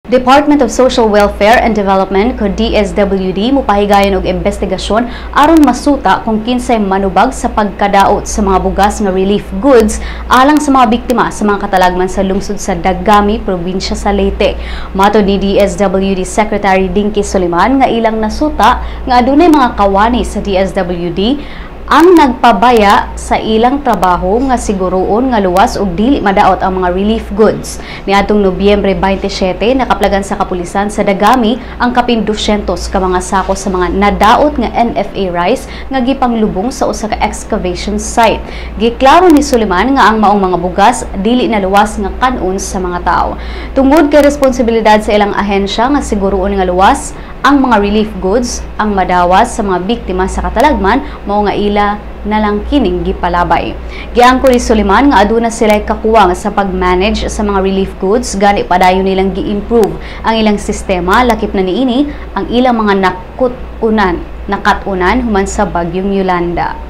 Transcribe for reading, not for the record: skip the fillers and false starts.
Department of Social Welfare and Development ko DSWD mupahigayon og investigasyon aron masuta kung kinsay manubag sa pagkadaot sa mga bugas nga relief goods alang sa mga biktima sa mga katalagman sa lungsod sa Dagami, probinsya sa Leyte. Matod ni DSWD Secretary Dinky Soliman nga ilang nasuta nga adunay mga kawani sa DSWD ang nagpabaya sa ilang trabaho nga siguroon nga luwas ug dili madaot ang mga relief goods. Niadtong Nobyembre 27 nakaplagan sa kapulisan sa Dagami ang kapin 200 ka mga sako sa mga nadaot nga NFA rice nga gipanglubong sa usa ka excavation site. Giklaro ni Suliman nga ang maong mga bugas dili na luwas nga kanon sa mga tao. Tungod kay responsibilidad sa ilang ahensya nga siguroon nga luwas ang mga relief goods ang madawas sa mga biktima sa katalagman mao nga ila na lang kining gipalabay. Giangko ni Suliman nga aduna sila kakuwang sa pag-manage sa mga relief goods gani padayon nilang gi-improve ang ilang sistema lakip na niini ang ilang mga nakatunan human sa bagyong Yolanda.